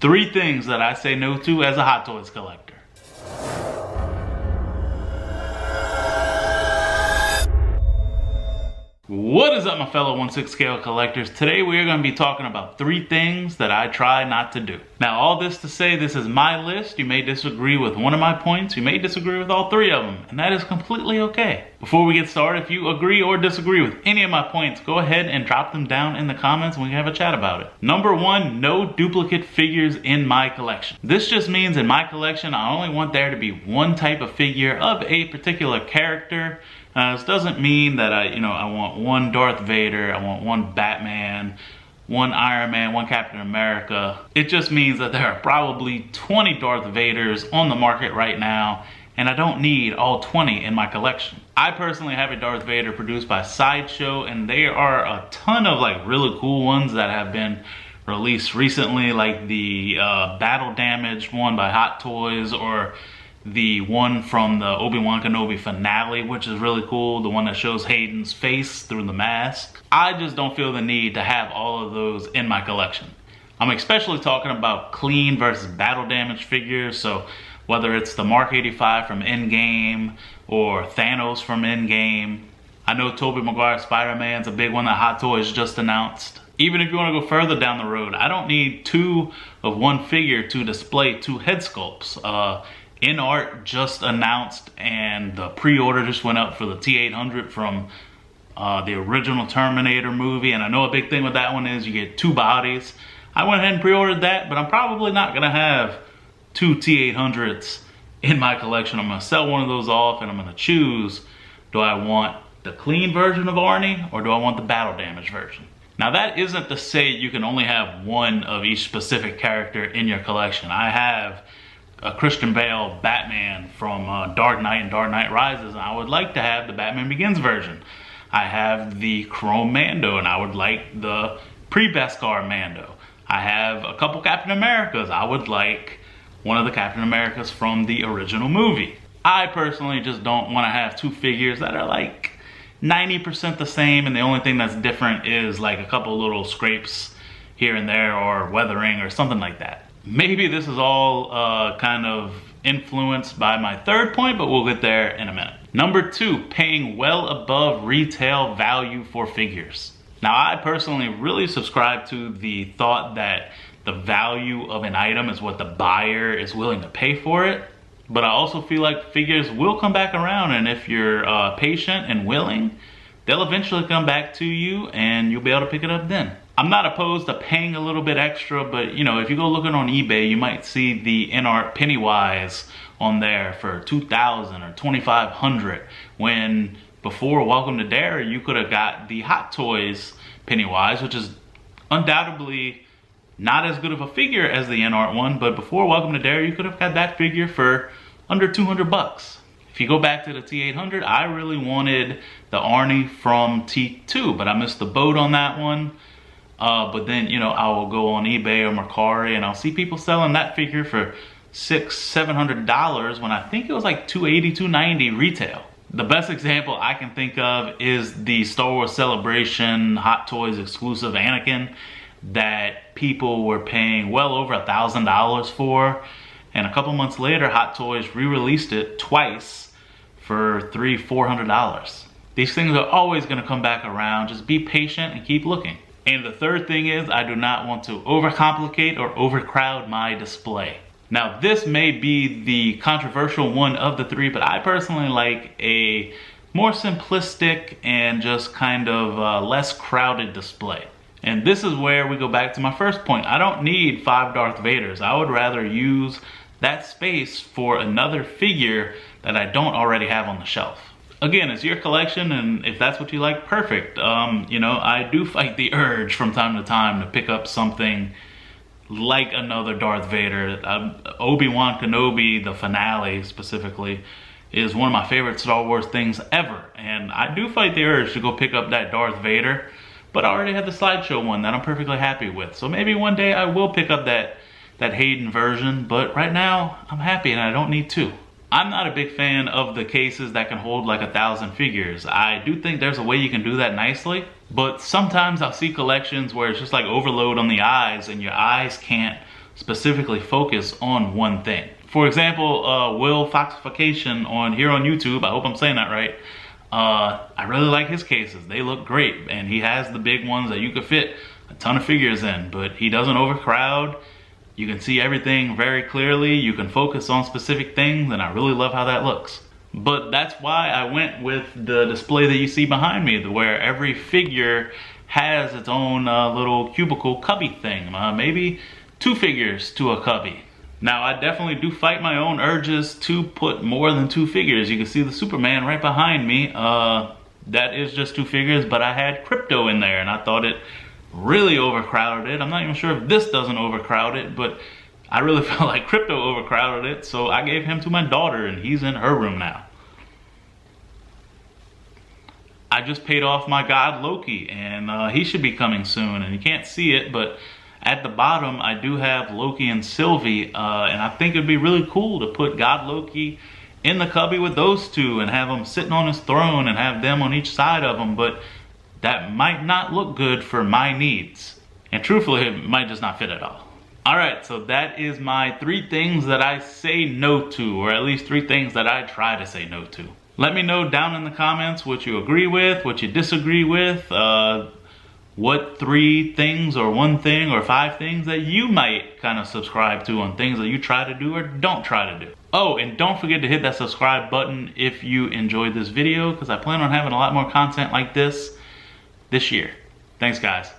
3 things that I say no to as a Hot Toys collector. What is up, my fellow 1/6 scale collectors? Today we are going to be talking about 3 things that I try not to do. Now, all this to say, this is my list. You may disagree with one of my points. You may disagree with all 3 of them, and that is completely okay. Before we get started, if you agree or disagree with any of my points, go ahead and drop them down in the comments and we can have a chat about it. Number 1, no duplicate figures in my collection. This just means in my collection, I only want there to be one type of figure of a particular character. This doesn't mean that I want one Darth Vader, I want one Batman, one Iron Man, one Captain America. It just means that there are probably 20 Darth Vaders on the market right now, and I don't need all 20 in my collection. I personally have a Darth Vader produced by Sideshow, and there are a ton of really cool ones that have been released recently, like the battle damaged one by Hot Toys, or the one from the Obi-Wan Kenobi finale, which is really cool, the one that shows Hayden's face through the mask. I just don't feel the need to have all of those in my collection. I'm especially talking about clean versus battle damage figures, so whether it's the Mark 85 from Endgame or Thanos from Endgame. I know Tobey Maguire's Spider-Man's a big one that Hot Toys just announced. Even if you want to go further down the road, I don't need 2 of one figure to display 2 head sculpts. InArt just announced, and the pre-order just went up for the T-800 from the original Terminator movie, and I know a big thing with that one is you get 2 bodies. I went ahead and pre-ordered that, but I'm probably not going to have 2 T-800s in my collection. I'm going to sell one of those off, and I'm going to choose, do I want the clean version of Arnie, or do I want the battle damage version? Now, that isn't to say you can only have one of each specific character in your collection. I have a Christian Bale Batman from Dark Knight and Dark Knight Rises, and I would like to have the Batman Begins version. I have the Chrome Mando, and I would like the pre-Beskar Mando. I have a couple Captain Americas. I would like one of the Captain Americas from the original movie. I personally just don't want to have 2 figures that are like 90% the same, and the only thing that's different is like a couple little scrapes here and there, or weathering or something like that. Maybe this is all kind of influenced by my 3rd point, but we'll get there in a minute. Number 2, paying well above retail value for figures. Now, I personally really subscribe to the thought that the value of an item is what the buyer is willing to pay for it. But I also feel like figures will come back around, and if you're patient and willing, they'll eventually come back to you and you'll be able to pick it up then. I'm not opposed to paying a little bit extra, but if you go looking on eBay, you might see the InArt Pennywise on there for $2,000 or $2,500, when before Welcome to Derry, you could have got the Hot Toys Pennywise, which is undoubtedly not as good of a figure as the InArt one, but before Welcome to Derry, you could have got that figure for under $200. If you go back to the T-800, I really wanted the Arnie from T2, but I missed the boat on that one. But then, I will go on eBay or Mercari, and I'll see people selling that figure for $600-700 when I think it was like $280, $290 retail. The best example I can think of is the Star Wars Celebration Hot Toys exclusive Anakin that people were paying well over $1,000 for. And a couple months later, Hot Toys re-released it twice for $300-400. These things are always going to come back around. Just be patient and keep looking. And the 3rd thing is, I do not want to overcomplicate or overcrowd my display. Now, this may be the controversial one of the 3, but I personally like a more simplistic and just kind of less crowded display. And this is where we go back to my first point. I don't need 5 Darth Vaders. I would rather use that space for another figure that I don't already have on the shelf. Again, it's your collection, and if that's what you like, perfect. I do fight the urge from time to time to pick up something like another Darth Vader. Obi-Wan Kenobi, the finale specifically, is one of my favorite Star Wars things ever. And I do fight the urge to go pick up that Darth Vader, but I already have the Sideshow one that I'm perfectly happy with. So maybe one day I will pick up that Hayden version, but right now I'm happy and I don't need 2. I'm not a big fan of the cases that can hold like 1,000 figures. I do think there's a way you can do that nicely, but sometimes I'll see collections where it's just like overload on the eyes and your eyes can't specifically focus on one thing. For example, Will Foxification here on YouTube, I hope I'm saying that right. I really like his cases. They look great, and he has the big ones that you could fit a ton of figures in, but he doesn't overcrowd. You can see everything very clearly. You can focus on specific things, and I really love how that looks. But that's why I went with the display that you see behind me, where every figure has its own little cubicle cubby thing. Maybe 2 figures to a cubby. Now, I definitely do fight my own urges to put more than 2 figures. You can see the Superman right behind me. That is just 2 figures, but I had Krypto in there, and I thought it really overcrowded it. I'm not even sure if this doesn't overcrowd it, but I really felt like Krypto overcrowded it, so I gave him to my daughter, and he's in her room now. I just paid off my god Loki, and he should be coming soon, and you can't see it, but at the bottom I do have Loki and Sylvie, and I think it'd be really cool to put God Loki in the cubby with those two and have him sitting on his throne and have them on each side of him, but that might not look good for my needs. And truthfully, it might just not fit at all. Alright, so that is my 3 things that I say no to, or at least 3 things that I try to say no to. Let me know down in the comments what you agree with, what you disagree with, what 3 things or 1 thing or 5 things that you might kind of subscribe to on things that you try to do or don't try to do. Oh, and don't forget to hit that subscribe button if you enjoyed this video, because I plan on having a lot more content like this year. Thanks, guys.